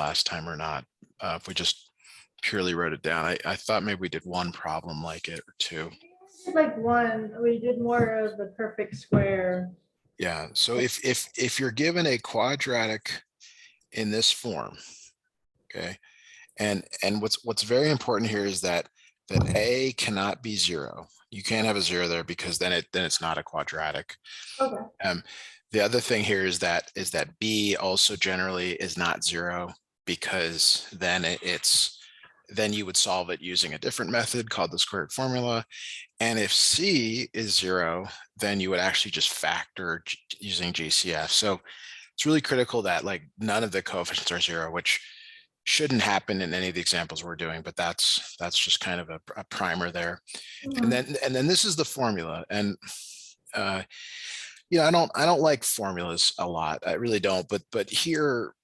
last time or not. If we just purely wrote it down, I thought maybe we did one problem like it or two. Like one, we did more of the perfect square. Yeah. So if you're given a quadratic in this form, okay, and what's very important here is that a cannot be 0. You can't have a 0 there because then it's not a quadratic. Okay. The other thing here is that b also generally is not 0, because then then you would solve it using a different method called the squared formula. And if c is 0, then you would actually just factor using GCF. So it's really critical that like none of the coefficients are 0, which shouldn't happen in any of the examples we're doing, but that's just kind of a primer there. And then this is the formula. And I don't like formulas a lot. I really don't. But here,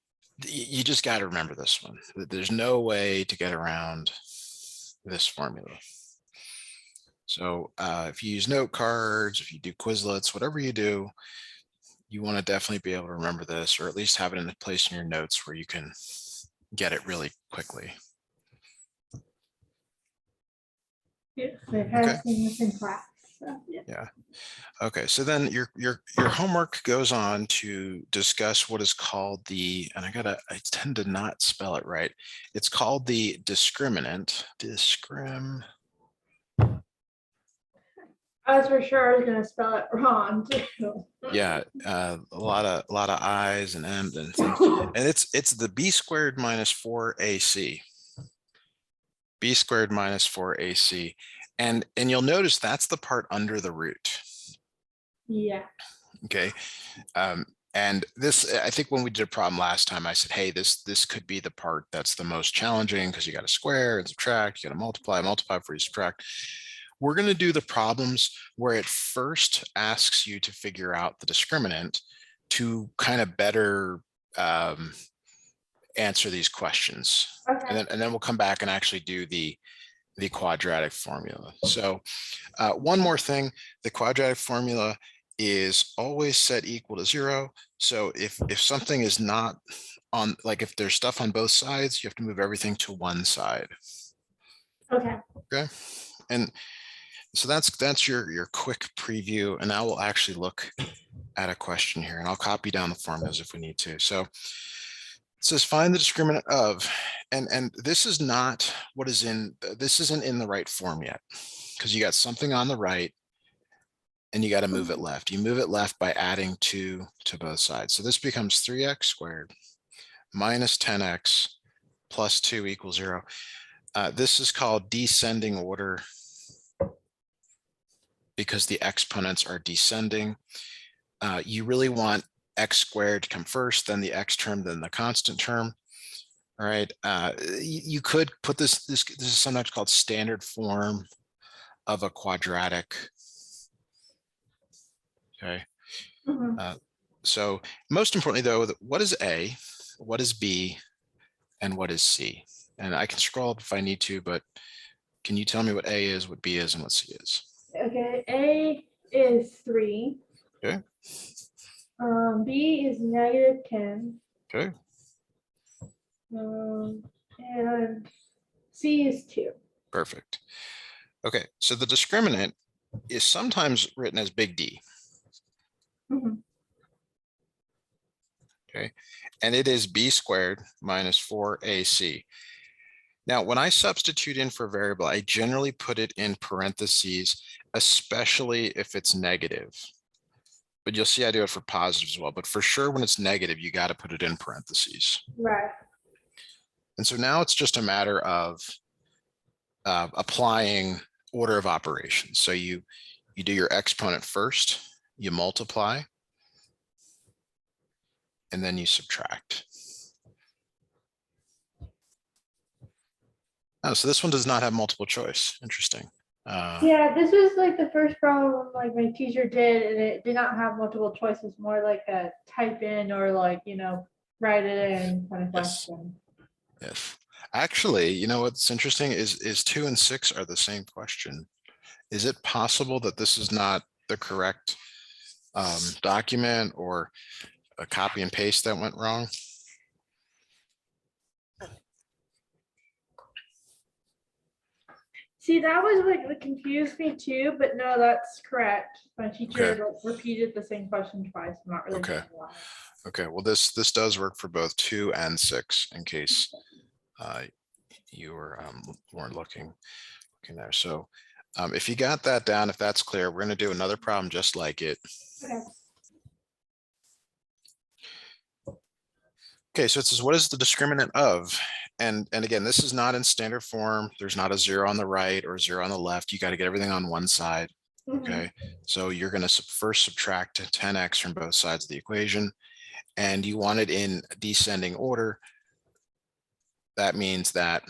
you just got to remember this one. There's no way to get around this formula. So if you use note cards, if you do Quizlets, whatever you do, you want to definitely be able to remember this, or at least have it in a place in your notes where you can get it really quickly. Yes, it has been within class. So, yeah. Okay, so then your homework goes on to discuss what is called the, and I tend to not spell it right. It's called the discriminant. I was for sure I was going to spell it wrong too. Yeah, a lot of I's and M's and it's the b squared minus 4ac. B squared minus 4ac. And you'll notice that's the part under the root. Yeah. Okay. And this, I think when we did a problem last time, I said, hey, this could be the part that's the most challenging because you got to square and subtract, you got to multiply before you subtract. We're going to do the problems where it first asks you to figure out the discriminant to kind of better answer these questions. Okay. And then we'll come back and actually do the quadratic formula. So one more thing, the quadratic formula is always set equal to 0. So if something is not on, like if there's stuff on both sides, you have to move everything to one side. Okay. Okay. And so that's your quick preview. And now we'll actually look at a question here, and I'll copy down the formulas if we need to. So it says find the discriminant of, and this is not what is in, this isn't in the right form yet, because you got something on the right and you got to move it left. You move it left by adding 2 to both sides. So this becomes 3x squared minus 10x plus 2 equals 0. This is called descending order because the exponents are descending. You really want x squared to come first, then the x term, then the constant term. All right. You could put this is sometimes called standard form of a quadratic. Okay. So most importantly, though, what is A, what is B, and what is C? And I can scroll up if I need to, but can you tell me what A is, what B is, and what C is? Okay, A is 3. Okay. B is -10. Okay. And C is 2. Perfect. Okay, so the discriminant is sometimes written as big D. Okay, and it is b squared minus 4ac. Now, when I substitute in for a variable, I generally put it in parentheses, especially if it's negative. But you'll see I do it for positive as well. But for sure, when it's negative, you got to put it in parentheses. Right. And so now it's just a matter of applying order of operations. So you do your exponent first, you multiply, and then you subtract. Oh, so this one does not have multiple choice. Interesting. Yeah, this was like the first problem like my teacher did, and it did not have multiple choices, more like a type in or like, write it in kind of question. Yes. Actually, you know what's interesting is 2 and 6 are the same question. Is it possible that this is not the correct document, or a copy and paste that went wrong? See, that was like what confused me too, but no, that's correct. My teacher Okay. like, repeated the same question twice. I'm not really Okay. sure why. Okay. Well, this does work for both 2 and 6 in case you weren't looking there. So if you got that down, if that's clear, we're going to do another problem just like it. Okay. Okay, so it says, what is the discriminant of? And again, this is not in standard form. There's not a 0 on the right or 0 on the left. You got to get everything on one side. Mhm. Okay, so you're going to first subtract 10x from both sides of the equation, and you want it in descending order. That means that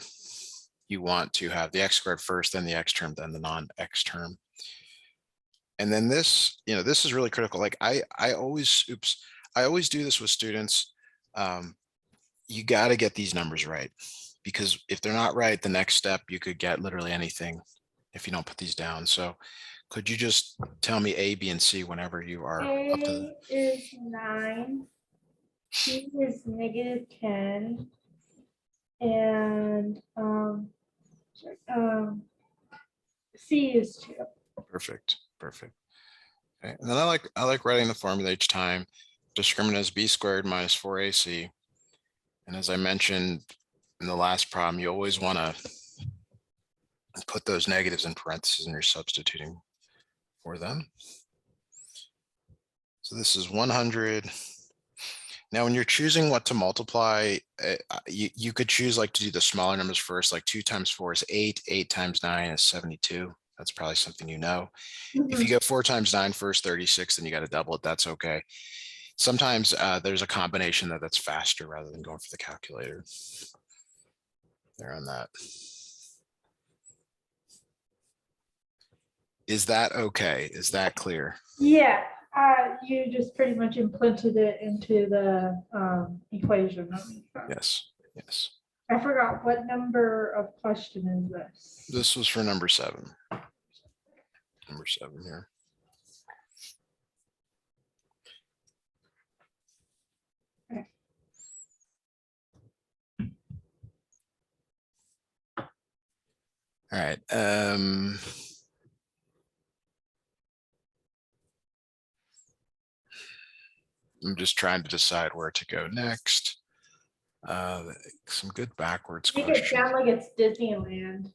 you want to have the x squared first, then the x term, then the non-x term. And then this, this is really critical. Like I always do this with students. You got to get these numbers right, because if they're not right, the next step, you could get literally anything if you don't put these down. So could you just tell me A, B, and C whenever you are up to A is 9, B is -10, and C is 2. perfect. Okay. And then I like writing the formula each time. Discriminant is b squared minus 4ac. And as I mentioned in the last problem, you always want to put those negatives in parentheses and you're substituting for them. So this is 100. Now, when you're choosing what to multiply, you could choose like to do the smaller numbers first, like 2 times 4 is 8, 8 times 9 is 72. That's probably something you know. If you go 4 times 9 first, 36, then you got to double it. That's okay. Sometimes there's a combination that's faster rather than going for the calculator. There on that. Is that okay? Is that clear? Yeah, you just pretty much implemented it into the equation. Yes. Yes. I forgot what number of question is this. This was for number 7. Number 7 here. Okay. All right. I'm just trying to decide where to go next. Some good backwards Make it questions. sound like it's Disneyland.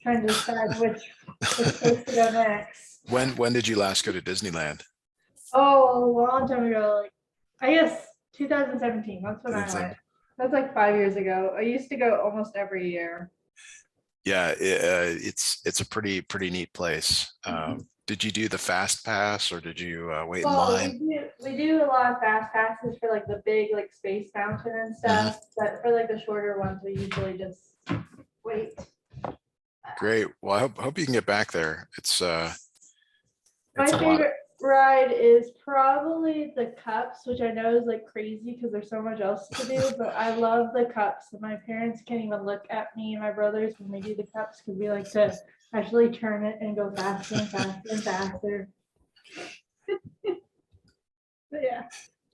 Trying to decide which place to go next. When did you last go to Disneyland? Oh, a long time ago. Like I guess 2017. That's when I went. That's like 5 years ago. I used to go almost every year. Yeah, it's a pretty neat place. Did you do the fast pass or did you wait in Well, line? we do a lot of fast passes for like the big like Space Mountain and stuff, but for like the shorter ones, we usually just wait. Great. Well, I hope you can get back there. It's My a lot. favorite ride is probably the cups, which I know is like crazy because there's so much else to do, but I love the cups. My parents can't even look at me and my brothers when we do the cups because we like to actually turn it and go faster and faster and faster. But yeah.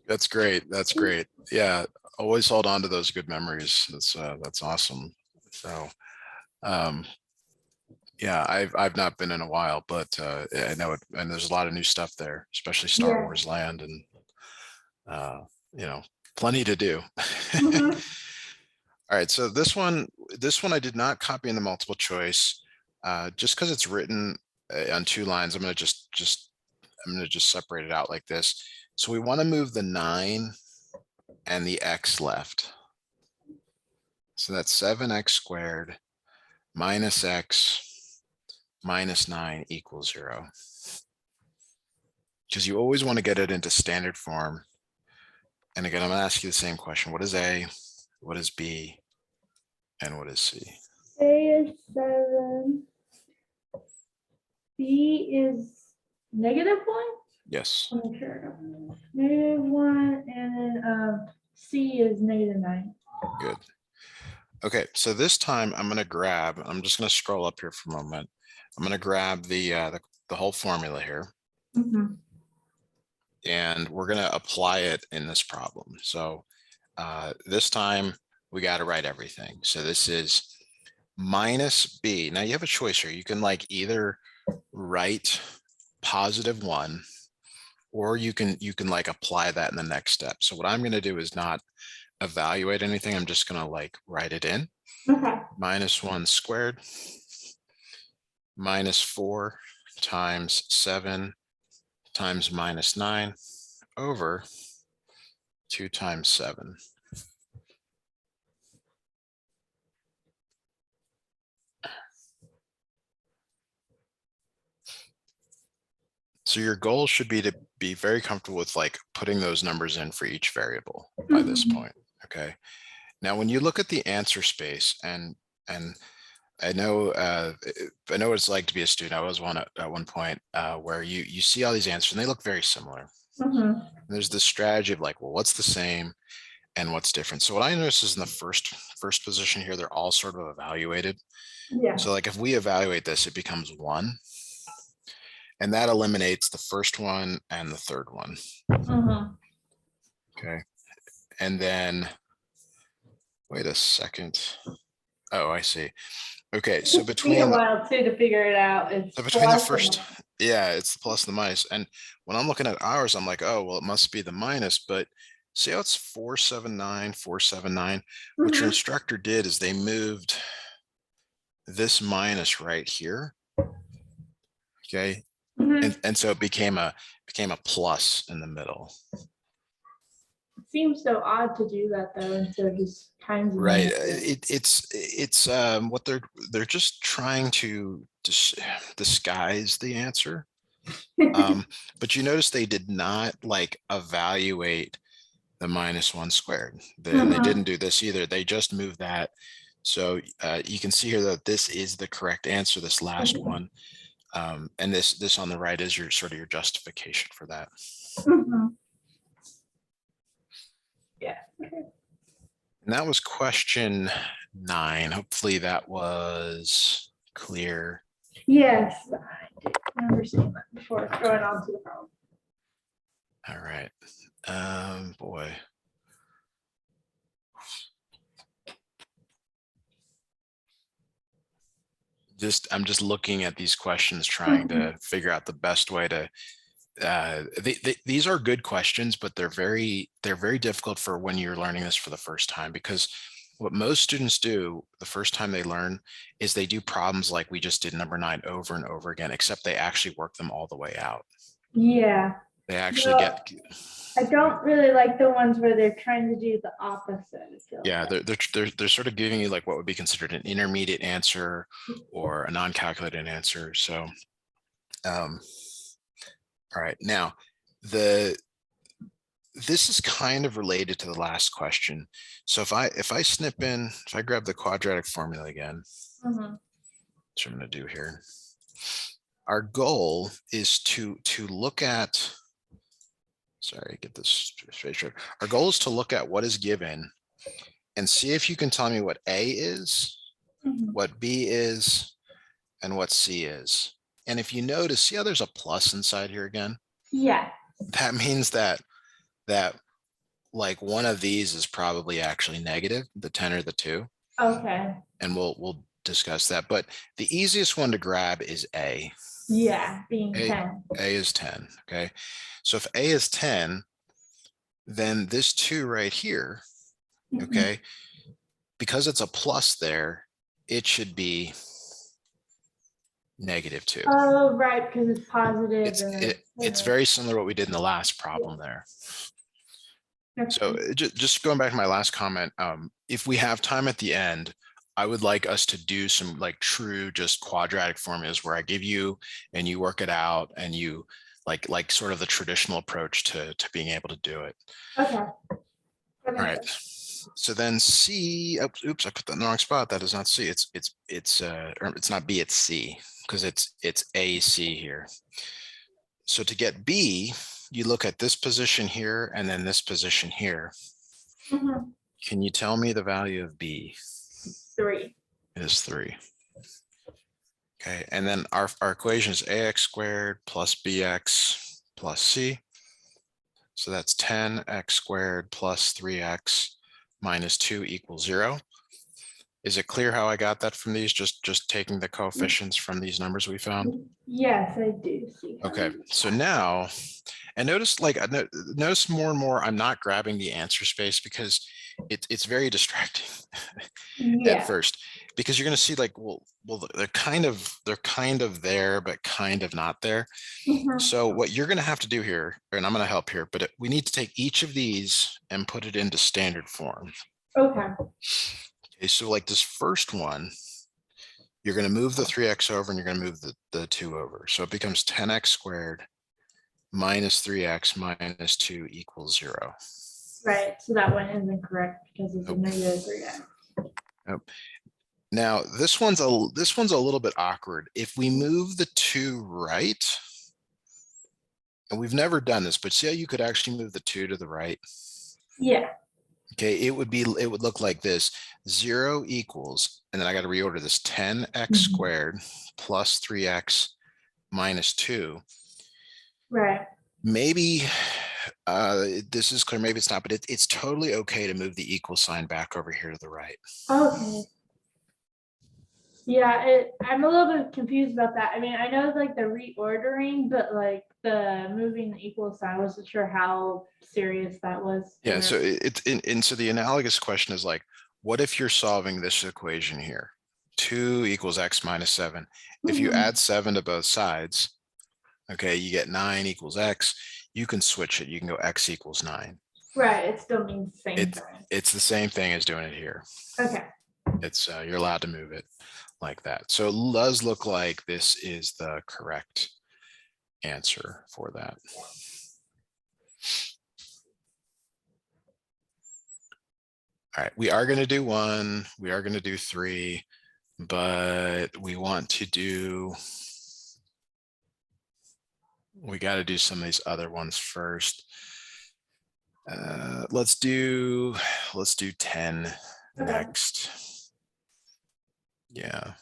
That's great. That's great. Yeah, always hold on to those good memories. That's awesome. So, yeah, I've not been in a while, but I know it, and there's a lot of new stuff there, especially Star Wars Land, and plenty to do. Mhm. All right, so this one I did not copy in the multiple choice, just because it's written on 2 lines. I'm gonna just separate it out like this. So we want to move the 9 and the x left. So that's 7x squared minus x minus 9 equals 0. Because you always want to get it into standard form. And again, I'm going to ask you the same question. What is A? What is B? And what is C? A is 7. B is -1? Yes. Sure. -1, and then C is -9. Good. Okay, so this time I'm going to grab, I'm just going to scroll up here for a moment. I'm going to grab the whole formula here. And we're going to apply it in this problem. So this time we got to write everything. So this is minus b. Now you have a choice here. You can like either write +1, or you can like apply that in the next step. So what I'm going to do is not evaluate anything. I'm just going to like write it in. Okay. -1 squared -4 times 7 times -9 over 2 times 7. So your goal should be to be very comfortable with like putting those numbers in for each variable by this point. Okay. Now, when you look at the answer space, and I know what it's like to be a student. I was one at one point where you see all these answers and they look very similar. Mhm. There's this strategy of like, well, what's the same and what's different? So what I notice is in the first position here, they're all sort of evaluated. Yeah. So like if we evaluate this, it becomes 1. And that eliminates the first one and the third one. Mhm. Okay. And then, wait a second. Oh, I see. Okay. So It took me between a while too to figure it out. It's So between the plus and first, minus. yeah, it's the plus and the minus. And when I'm looking at ours, I'm like, oh, well, it must be the minus. But see how it's 479, 479. What your Mhm. instructor did is they moved this minus right here. Okay. Mhm. And so it became a plus in the middle. It seems so odd to do that though, instead of just times and Right. minus. It's what they're just trying to disguise the answer. But you notice they did not like evaluate the -1 squared. Then they didn't do this either. They just moved that. So you can see here that this is the correct answer, this last one. And this on the right is your sort of your justification for that. Mhm. Yeah. And that was question 9. Hopefully that was clear. Yes, I did remember seeing that before going on to the problem. All right. Boy. I'm just looking at these questions, trying to figure out the best way to these are good questions, but they're very difficult for when you're learning this for the first time, because what most students do the first time they learn is they do problems like we just did number 9 over and over again, except they actually work them all the way out. Yeah. They actually Well, I don't really like the ones where they're trying to do the opposite. I feel yeah, like. they're sort of giving you like what would be considered an intermediate answer or a non-calculated answer. So all right, now this is kind of related to the last question. So if I grab the quadratic formula again, Mhm. which I'm going to do here, our goal is to look at, sorry, get this straight. Our goal is to look at what is given and see if you can tell me what A is, Mhm. what B is, and what C is. And if you notice, see how there's a plus inside here again? Yeah. That means that like one of these is probably actually negative, the 10 or the 2. Okay. And we'll discuss that. But the easiest one to grab is A. Yeah, being A, 10. A is 10. Okay. So if A is 10, then this 2 right here, Mhm. okay, because it's a plus there, it should be -2. Oh, right, because it's positive. It's very similar to what we did in the last problem there. So just going back to my last comment, if we have time at the end, I would like us to do some like true just quadratic formulas where I give you and you work it out and you like sort of the traditional approach to being able to do it. Okay. All right. So then C, oops, I put that in the wrong spot. That is not C. Or it's not B, it's C, because it's AC here. So to get B, you look at this position here and then this position here. Mhm. Can you tell me the value of B? 3. It is 3. Okay, and then our equation is ax squared plus bx plus c. So that's 10x squared plus 3x minus 2 equals 0. Is it clear how I got that from these? Just taking the coefficients from these numbers we found? Yes, I do see. Okay, so now, and notice like, notice more and more, I'm not grabbing the answer space because it's very distracting at Yeah. first, because you're gonna see like, well, they're kind of there, but kind of not there. Mhm. So what you're gonna have to do here, and I'm gonna help here, but we need to take each of these and put it into standard form. Okay. Okay, so like this first one, you're going to move the 3x over and you're going to move the 2 over. So it becomes 10x squared minus 3x minus 2 equals 0. Right. So that one isn't correct because it's a Nope. negative 3x. Nope. Now this one's a little bit awkward. If we move the 2 right, and we've never done this, but see how you could actually move the 2 to the right? Yeah. Okay, it would look like this: 0 equals, and then I got to reorder this, 10x squared plus 3x minus 2. Right. Maybe this is clear, maybe it's not, but it's totally okay to move the equal sign back over here to the right. Okay. Yeah, I'm a little bit confused about that. I mean, I know like the reordering, but like the moving the equal sign, I wasn't sure how serious that was. Yeah, so so the analogous question is like, what if you're solving this equation here? 2 equals x minus 7. If you add 7 to both sides, okay, you get 9 equals x. You can switch it. You can go x equals 9. Right. It still means the same thing. It's the same thing as doing it here. Okay. It's you're allowed to move it like that. So it does look like this is the correct answer for that. All right, we are going to do 1, we are going to do 3, but we want to do, we got to do some of these other ones first. Let's do 10 next. Yeah.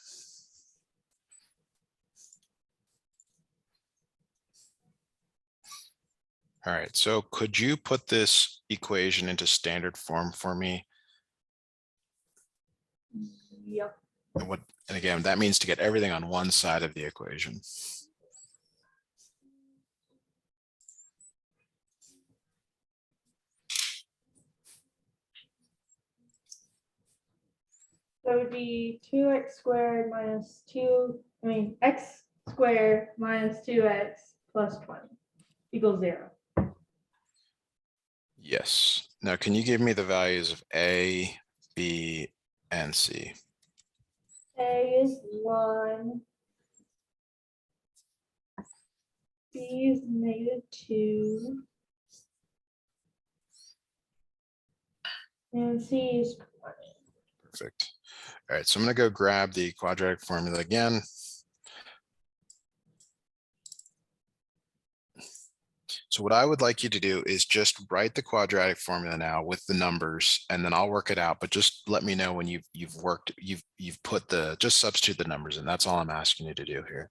All right, so could you put this equation into standard form for me? Yep. And again, that means to get everything on one side of the equation. That would be 2x squared minus 2, x squared minus 2x plus 20 equals 0. Yes. Now, can you give me the values of A, B, and C? A is 1. B is -2. And C is 20. Perfect. All right, so I'm going to go grab the quadratic formula again. So what I would like you to do is just write the quadratic formula now with the numbers, and then I'll work it out. But just let me know when you've put just substitute the numbers in. That's all I'm asking you to do here.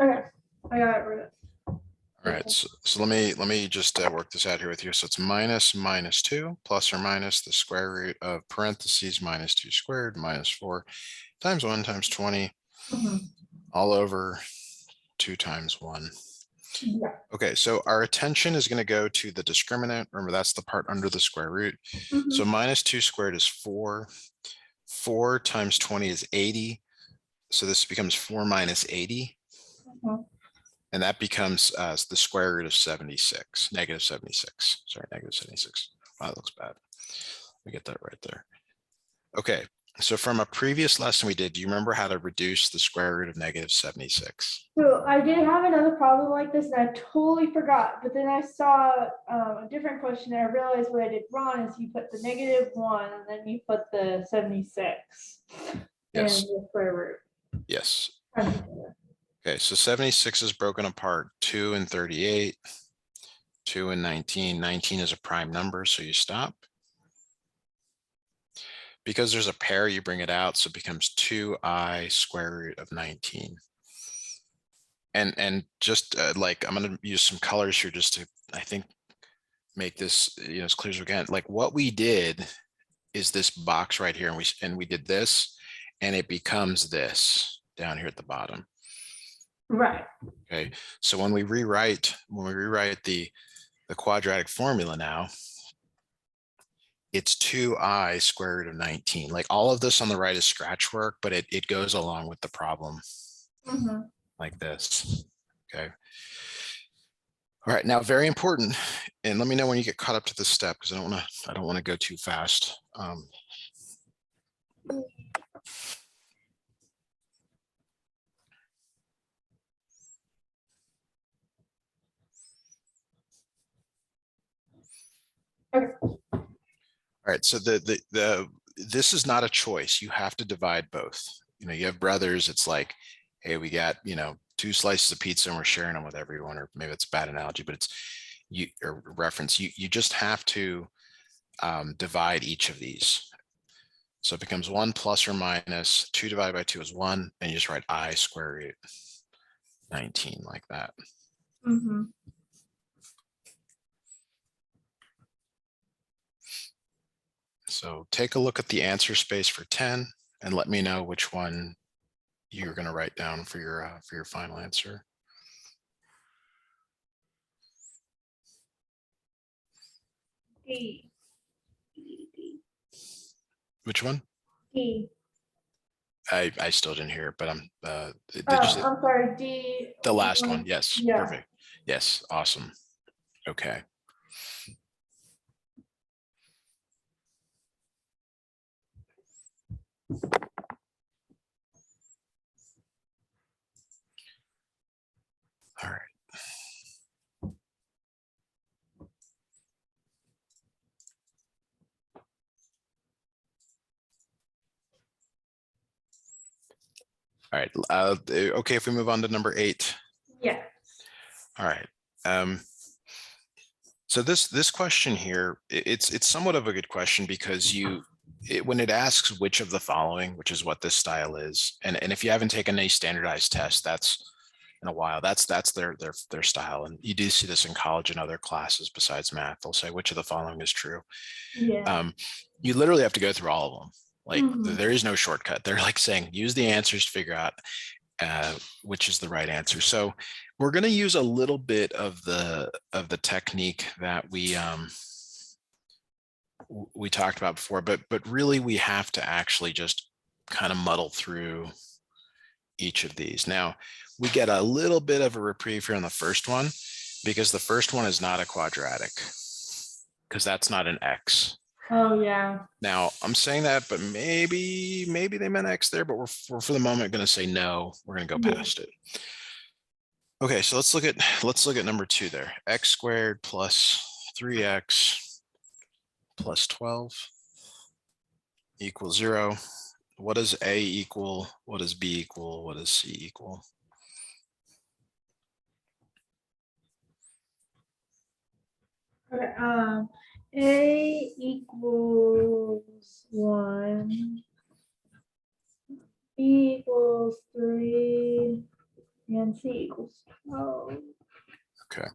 Okay, I got it right. All right, so let me just work this out here with you. So it's minus -2 plus or minus the square root of parentheses -2 squared minus 4 times 1 times 20 all over 2 times 1. Yeah. Okay, so our attention is going to go to the discriminant. Remember, that's the part under the square root. So -2 squared is 4. 4 times 20 is 80. So this becomes 4 minus 80. And that becomes the square root of 76, -76. Sorry, -76. Wow, that looks bad. We get that right there. Okay, So from a previous lesson we did, do you remember how to reduce the square root of -76? So I did have another problem like this and I totally forgot, but then I saw a different question and I realized what I did wrong is you put the -1 and then you put the 76 in Yes. the square root. Yes. Okay, so 76 is broken apart, 2 and 38, 2 and 19. 19 is a prime number, so you stop. Because there's a pair, you bring it out, so it becomes 2i square root of 19. And just like, I'm going to use some colors here just to, I think, make this as clear as we can. Like what we did is this box right here, and we did this, and it becomes this down here at the bottom. Right. Okay, so when we rewrite the quadratic formula now, it's 2i square root of 19. Like all of this on the right is scratch work, but it goes along with the problem like this. Okay. All right, now very important, and let me know when you get caught up to this step because I don't want to go too fast. Okay. All right, so this is not a choice. You have to divide both. You have brothers. It's like, hey, we got 2 slices of pizza and we're sharing them with everyone, or maybe it's a bad analogy, but it's or reference. You just have to divide each of these. So it becomes 1 plus or minus 2 divided by 2 is 1, and you just write I square root 19 like that. So take a look at the answer space for 10 and let me know which one you're going to write down for your final answer. D. Which one? D. I still didn't hear it, but I'm I'm sorry, D. The last one. Yes. Yeah. Perfect. Yes. Awesome. Okay. All right. All right. Okay, if we move on to number 8. Yeah. All right. So this question here, it's somewhat of a good question because when it asks which of the following, which is what this style is, and if you haven't taken a standardized test, that's in a while, that's their style, and you do see this in college and other classes besides math. They'll say which of the following is true. Yeah. You literally have to go through all of them. Like there is no shortcut. They're like saying use the answers to figure out which is the right answer. So we're going to use a little bit of the technique that we talked about before, but really we have to actually just kind of muddle through each of these. Now we get a little bit of a reprieve here on the first one because the first one is not a quadratic because that's not an X. Oh yeah. Now I'm saying that, but maybe they meant X there, but we're for the moment going to say no. We're going to go past it. Okay, so let's look at number 2 there. X squared plus 3x plus 12 equals 0. What does A equal? What does B equal? What does C equal? Okay, A equals 1, B equals 3, and C equals 12. Okay.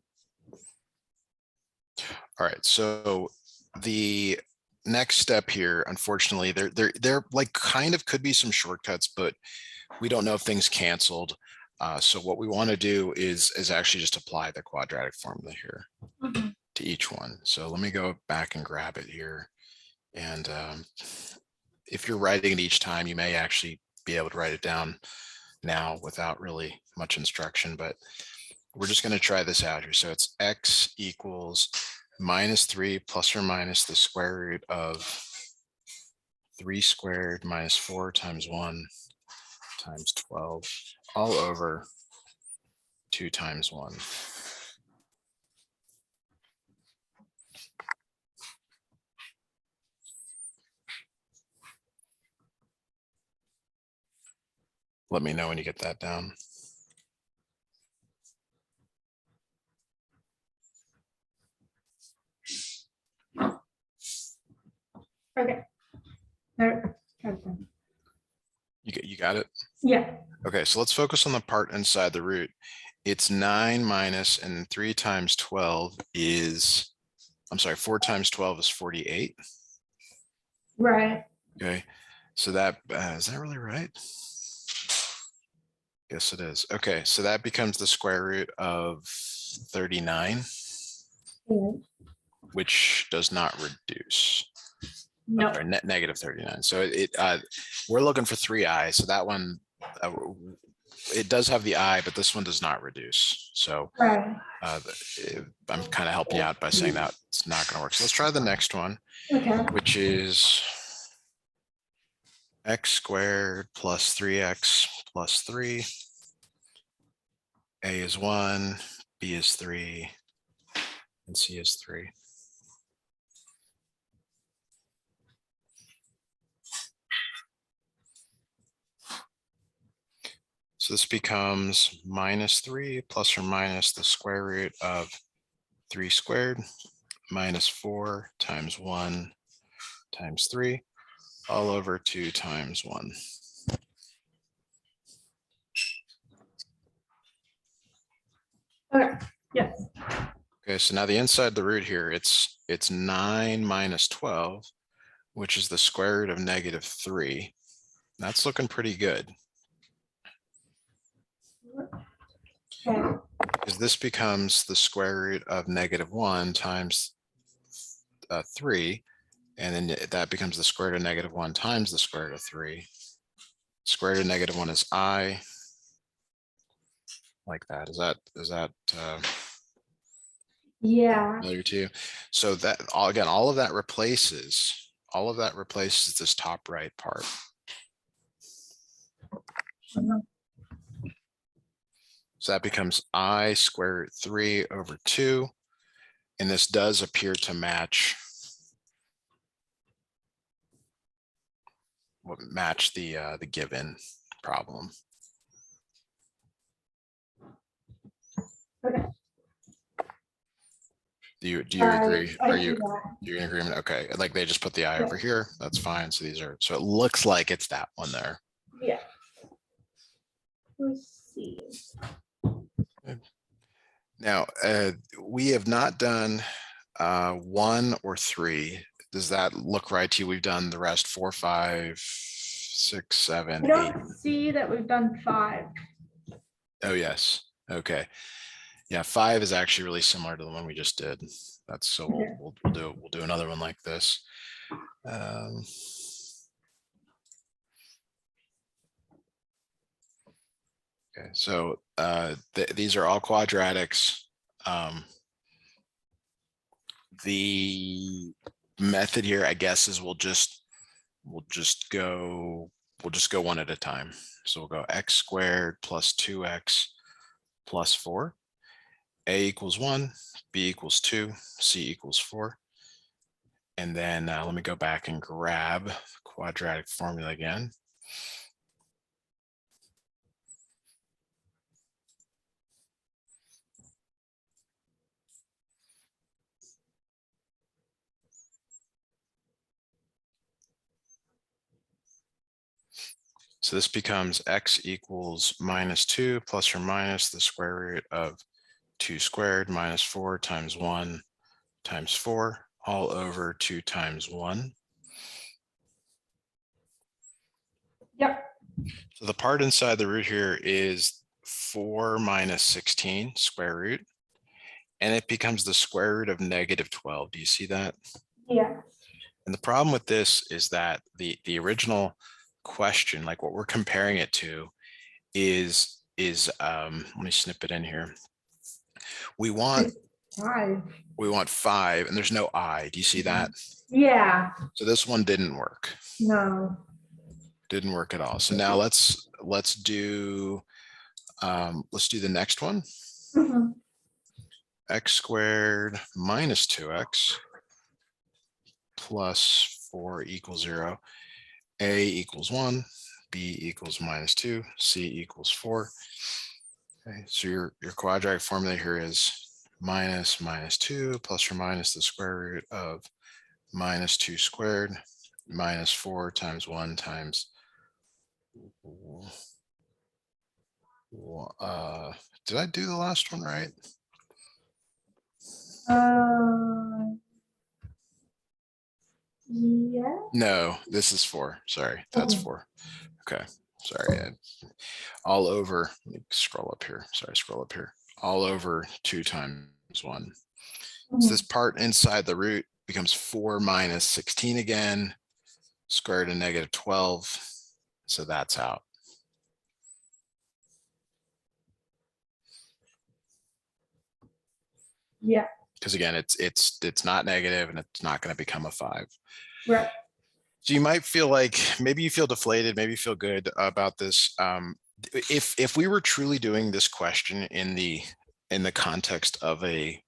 All right, so the next step here, unfortunately, there like kind of could be some shortcuts, but we don't know if things canceled. So what we want to do is actually just apply the quadratic formula here to each one. So let me go back and grab it here. And if you're writing it each time, you may actually be able to write it down now without really much instruction, but we're just going to try this out here. So it's X equals -3 plus or minus the square root of 3 squared minus 4 times 1 times 12 all over 2 times 1. Let me know when you get that down. Okay. There. Okay. You got it? Yeah. Okay, so let's focus on the part inside the root. It's 9 minus, and 3 times 12 is, I'm sorry, 4 times 12 is 48. Right. Okay, so that, is that really right? Yes, it is. Okay, so that becomes the square root of 39, Yeah. which does not reduce. No. Sorry, negative 39. So we're looking for 3i. So that one, it does have the I, but this one does not reduce. So Right. I'm kind of helping you out by saying that it's not going to work. So let's try the next one, Okay. which is x squared plus 3x plus 3. A is 1, B is 3, and C is 3. So this becomes minus 3 plus or minus the square root of 3 squared minus 4 times 1 times 3 all over 2 times 1. Okay. Yes. Okay, so now the inside the root here, it's 9 minus 12, which is the square root of negative 3. That's looking pretty good. Okay. Because this becomes the square root of negative 1 times 3, and then that becomes the square root of negative 1 times the square root of 3. Square root of negative 1 is I, like that. Is that Yeah. familiar to you? So that again, all of that replaces this top right part. Mhm. So that becomes I square root 3 over 2. And this does appear to match the given problem. Okay. Do you agree? I Are see you that. in agreement? Okay, like they just put the I Yeah. over here. That's fine. So so it looks like it's that one there. Yeah. Let's see. Now, we have not done 1 or 3. Does that look right to you? We've done the rest 4, 5, 6, 7, I 8. don't see that we've done 5. Oh, yes. Okay. Yeah, 5 is actually really similar to the one we just did. That's so Okay. we'll do another one like this. Okay, so these are all quadratics. The method here, I guess, is we'll just go one at a time. So we'll go x squared plus 2x plus 4. A equals 1, B equals 2, C equals 4. And then let me go back and grab quadratic formula again. So this becomes x equals minus 2 plus or minus the square root of 2 squared minus 4 times 1 times 4 all over 2 times 1. Yep. So the part inside the root here is 4 minus 16 square root, and it becomes the square root of negative 12. Do you see that? Yeah. And the problem with this is that the original question, like what we're comparing it to, is let me snip it in here. We want 5. We want 5, and there's no I. Do you see that? Yeah. So this one didn't work. No. Didn't work at all. So now let's do the next one. Mhm. X squared minus 2x plus 4 equals 0. A equals 1, B equals minus 2, C equals 4. Okay, so your quadratic formula here is minus 2 plus or minus the square root of minus 2 squared minus 4 times 1 times did I do the last one right? Yeah. No, this is 4. Sorry, that's Okay. 4. Okay, sorry. All over, let me scroll up here. Sorry, scroll up here. All over 2 times 1. So this part inside the root becomes 4 minus 16 again, square root of negative 12. So that's out. Yeah. Because again, it's not negative and it's not going to become a 5. Right. So you might feel like maybe you feel deflated, maybe you feel good about this. If we were truly doing this question in the context of a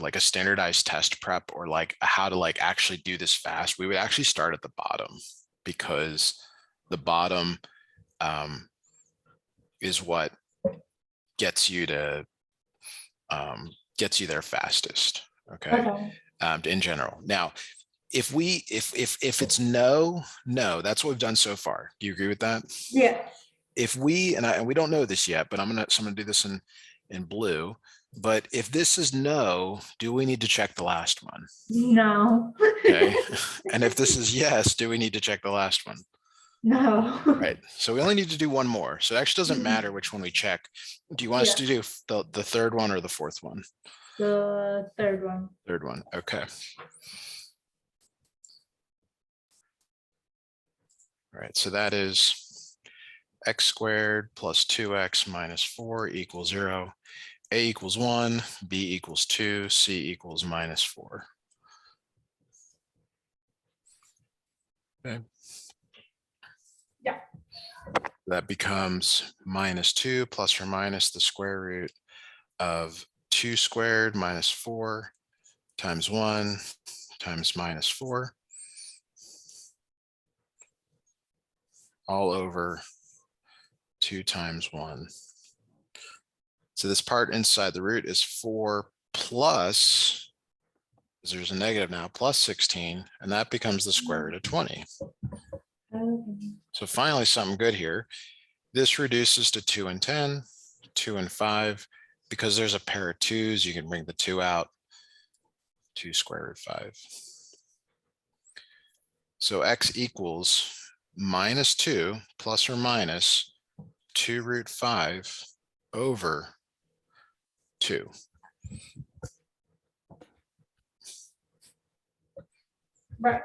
like a standardized test prep, or like how to like actually do this fast, we would actually start at the bottom, because the bottom is what gets you to gets you there fastest. Okay. In general. Now, if it's no, that's what we've done so far. Do you agree with that? Yeah. If we, and we don't know this yet, but I'm gonna do this in blue. But if this is no, do we need to check the last one? No. Okay. And if this is yes, do we need to check the last one? No. Right. So we only need to do one more. So it actually doesn't matter which one we check. Do you want us to do the third one or the fourth one? The third one. Third one. Okay. All right. So that is x squared plus 2x minus 4 equals 0. A equals 1, B equals 2, C equals minus 4. Okay. Yeah. That becomes minus 2 plus or minus the square root of 2 squared minus 4 times 1 times minus 4, all over 2 times 1. So this part inside the root is 4 plus, because there's a negative now, plus 16, and that becomes the square root of 20. So finally, something good here. This reduces to 2 and 10, 2 and 5. Because there's a pair of 2's, you can bring the 2 out, 2 square root 5. So x equals minus 2 plus or minus 2 root 5 over 2. Right.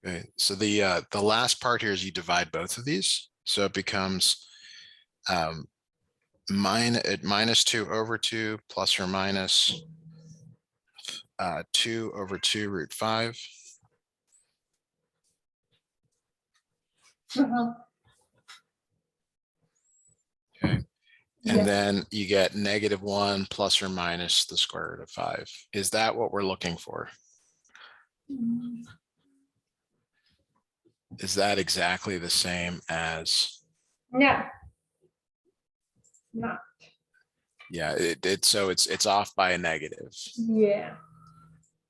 Okay, so the last part here is you divide both of these. So it becomes minus 2 over 2 plus or minus 2 over 2 root 5. Uh-huh. Okay. Yeah. And then you get negative 1 plus or minus the square root of 5. Is that what we're looking for? Is that exactly the same as? No. Not. Yeah, it's off by a negative. Yeah.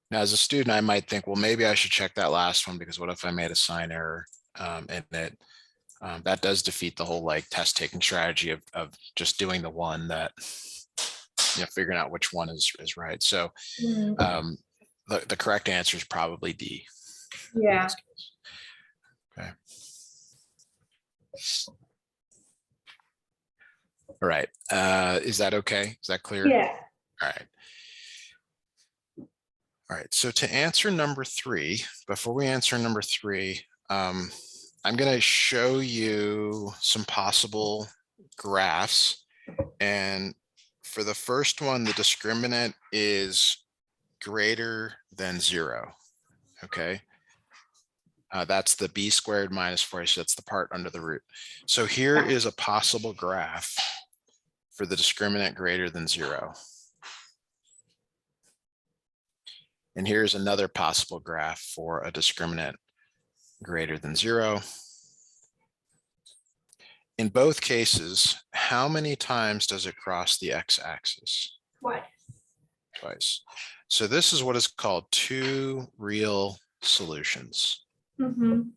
Now, as a student, I might think, well, maybe I should check that last one, because what if I made a sign error in it? That does defeat the whole like test taking strategy of just doing the one that, figuring out which one is right. So the correct answer is probably D. Yeah. Okay. All right. Is that okay? Is that clear? Yeah. All right. All right. So to answer number 3, before we answer number 3, I'm going to show you some possible graphs. And for the first one, the discriminant is greater than 0. Okay. That's the b squared minus 4. So that's the part under the root. So here is a possible graph for the discriminant greater than 0. And here's another possible graph for a discriminant greater than 0. In both cases, how many times does it cross the x-axis? Twice. Twice. So this is what is called two real solutions. Mhm.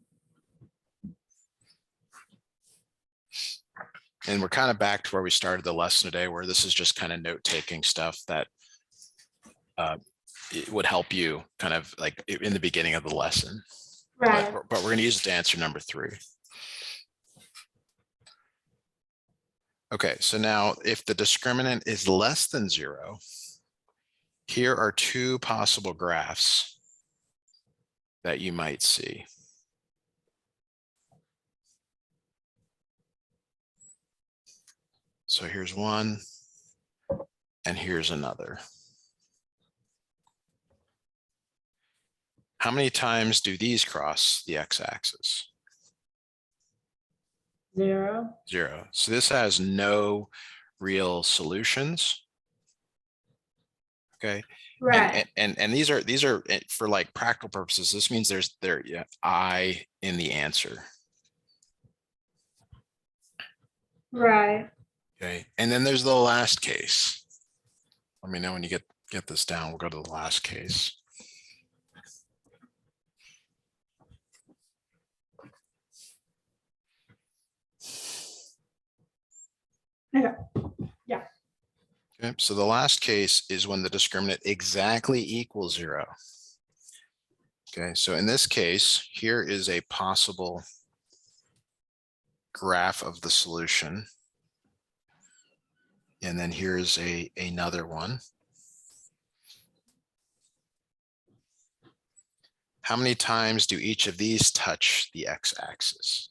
And we're kind of back to where we started the lesson today, where this is just kind of note-taking stuff that it would help you kind of like in the beginning of the lesson. Right. But we're going to use it to answer number 3. Okay, so now if the discriminant is less than 0, here are two possible graphs that you might see. So here's one, and here's another. How many times do these cross the x-axis? 0. 0. So this has no real solutions. Okay. Right. And these are for like practical purposes. This means there's I in the answer. Right. Okay. And then there's the last case. Let me know when you get this down. We'll go to the last case. Okay. Yeah. Okay. So the last case is when the discriminant exactly equals 0. Okay. So in this case, here is a possible graph of the solution. And then here's another one. How many times do each of these touch the x-axis?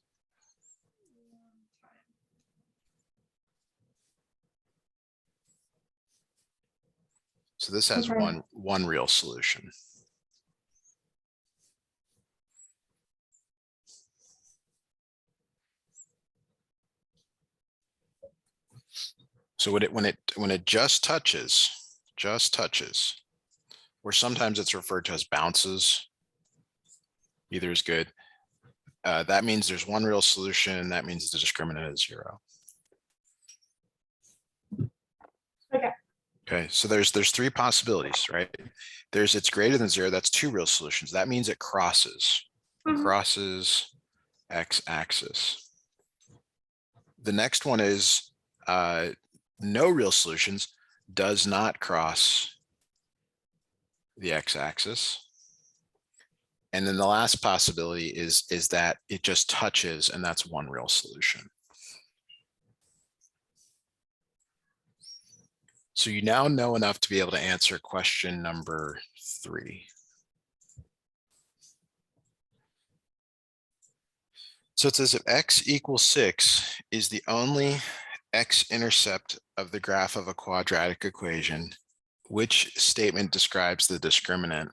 So this has Okay. one real solution. So when it just touches, or sometimes it's referred to as bounces, either is good. That means there's one real solution. That means the discriminant is 0. Okay. Okay, so there's 3 possibilities, right? It's greater than 0. That's 2 real solutions. That means it crosses x-axis. The next one is no real solutions, does not cross the x-axis. And then the last possibility is that it just touches, and that's one real solution. So you now know enough to be able to answer question number 3. So it says if x equals 6 is the only x-intercept of the graph of a quadratic equation, which statement describes the discriminant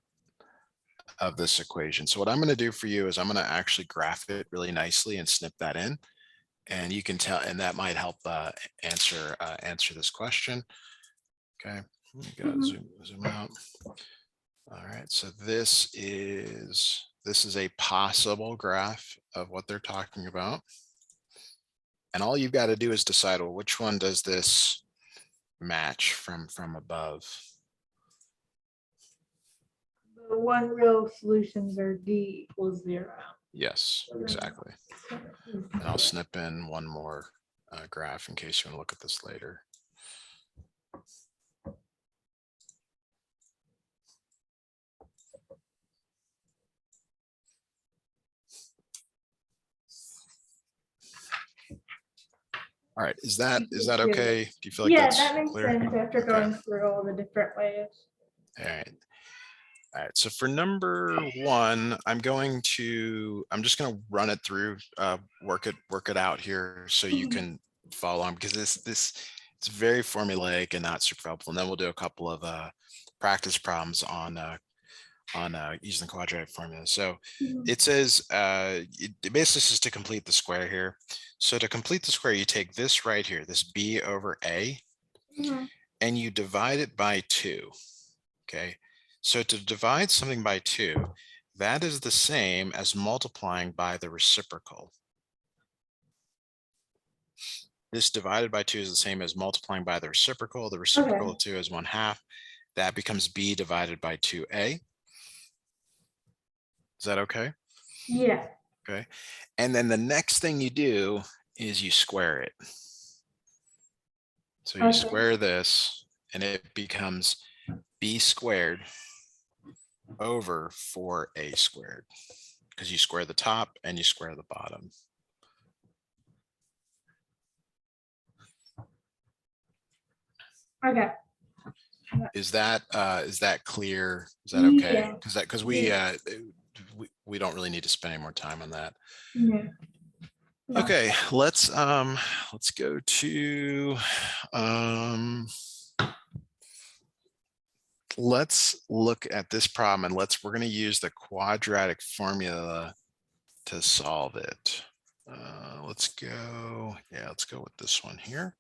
of this equation? So what I'm going to do for you is I'm going to actually graph it really nicely and snip that in, and you can tell, and that might help answer this question. Okay, let me zoom out. All right, so this is a possible graph of what they're talking about. And all you've got to do is decide, well, which one does this match from above? The one real solutions are d equals 0. Yes, exactly. And I'll snip in one more graph in case you want to look at this later. All right, is that okay? Do you feel like that's that makes clear? sense after going through all the different ways. All right. All right, so for number 1, I'm just going to run it through, work it out here so you can follow on, because It's very formulaic and not super helpful. And then we'll do a couple of practice problems on using the quadratic formula. So Mhm. it says it basically says to complete the square here. So to complete the square, you take this right here, this b over a, Mhm. and you divide it by 2. Okay, so to divide something by 2, that is the same as multiplying by the reciprocal. This divided by 2 is the same as multiplying by the reciprocal. The reciprocal Okay. of 2 is 1/2. That becomes b divided by 2a. Is that okay? Yeah. Okay. And then the next thing you do is you square it. So you Okay. square this and it becomes b squared over 4a squared, because you square the top and you square the bottom. Okay. Is that clear? Is that okay? Yeah. Because Yeah. we don't really need to spend any more time on that. Yeah. No. Okay, let's go to let's look at this problem, and we're going to use the quadratic formula to solve it. Let's go with this one here.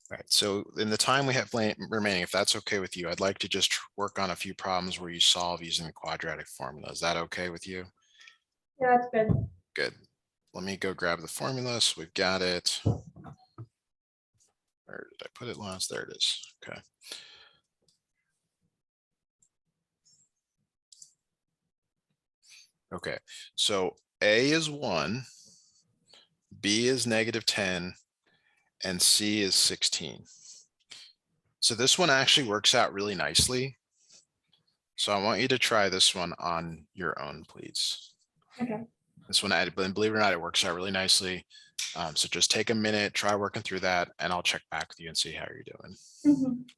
All right, so in the time we have remaining, if that's okay with you, I'd like to just work on a few problems where you solve using the quadratic formula. Is that okay with you? Yeah, that's good. Good. Let me go grab the formula. So we've got it. Where did I put it last? There it is. Okay. Okay, so A is 1, B is -10, and C is 16. So this one actually works out really nicely. So I want you to try this one on your own, please. Okay. This one, believe it or not, it works out really nicely. So just take a minute, try working through that, and I'll check back with you and see how you're doing. Mhm.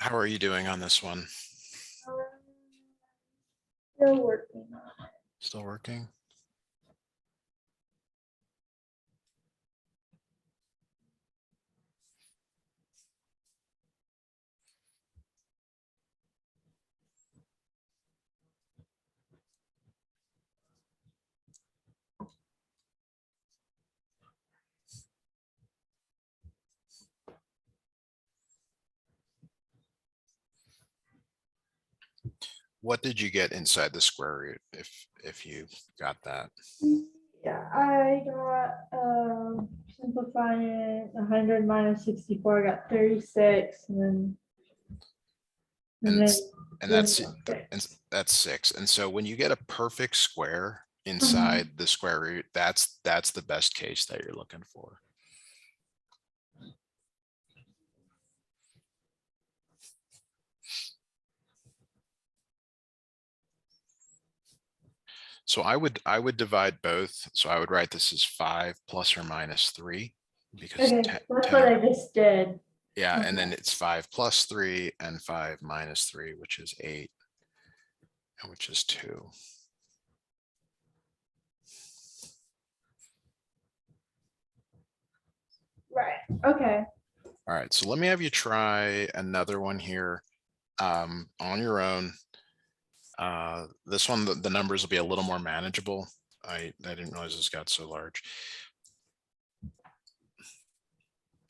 How are you doing on this one? Still working on it. Still working? What did you get inside the square root, if you got that? Yeah, I got simplifying it 100 minus 64. I got 36, and And then that's okay. and that's 6. And so when you get a perfect square Mhm. inside the square root, that's the best case that you're looking for. So I would divide both. So I would write this as 5 plus or minus 3 because Okay, 10, that's 10 what I just did. yeah, and Okay. then it's 5 plus 3 and 5 minus 3, which is 8, and which is 2. Right. Okay. All right, so let me have you try another one here on your own. This one, the numbers will be a little more manageable. I didn't realize this got so large.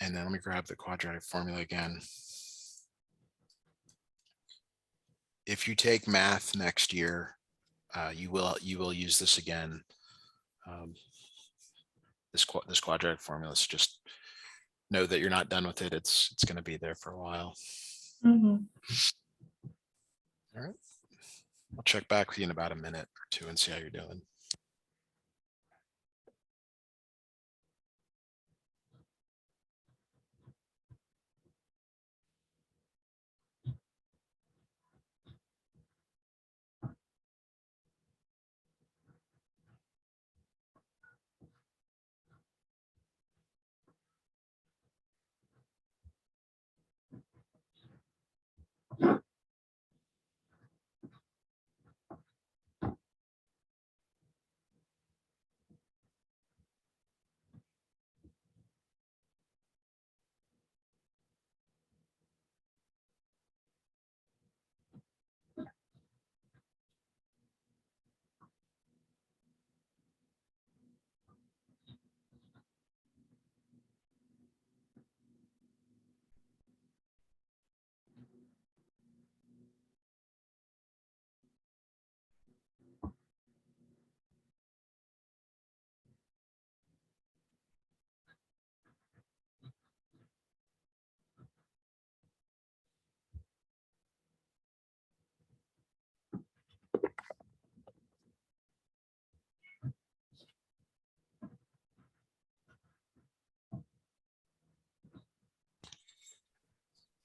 And then let me grab the quadratic formula again. If you take math next year, you will use this again. This quadratic formula is just know that you're not done with it. It's going to be there for a while. Mhm. All right. I'll check back with you in about a minute or two and see how you're doing.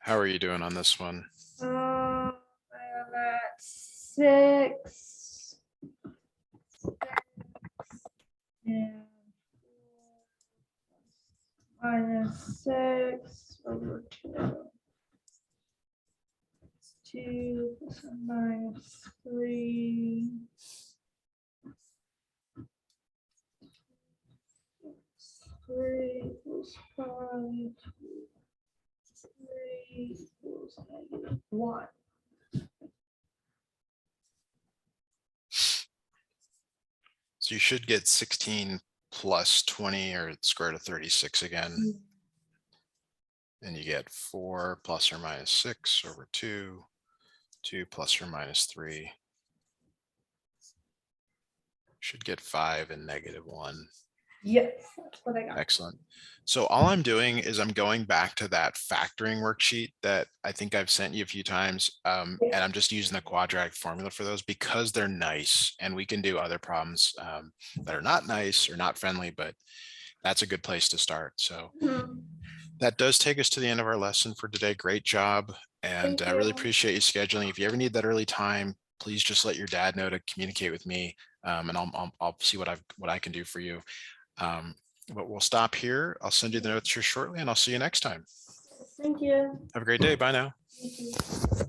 How are you doing on this one? I'm at 6. And minus 6 over 2. 2 plus or minus 3. 3 equals 5. 3 equals -1. So you should get 16 plus 20 or square root of 36 again. And you get 4 plus or minus 6 over 2, 2 plus or minus 3. Should get 5 and -1. Yes, that's what I got. Excellent. So all I'm doing is I'm going back to that factoring worksheet that I think I've sent you a few times. And I'm just using the quadratic formula for those because they're nice, and we can do other problems that are not nice or not friendly, but that's a good place to start. So that does take us to the end of our lesson for today. Great job. And I really appreciate you scheduling. If you ever need that early time, please just let your dad know to communicate with me, and I'll see what I can do for you. But we'll stop here. I'll send you the notes here shortly, and I'll see you next time. Thank you. Have a great day. Bye now. You too.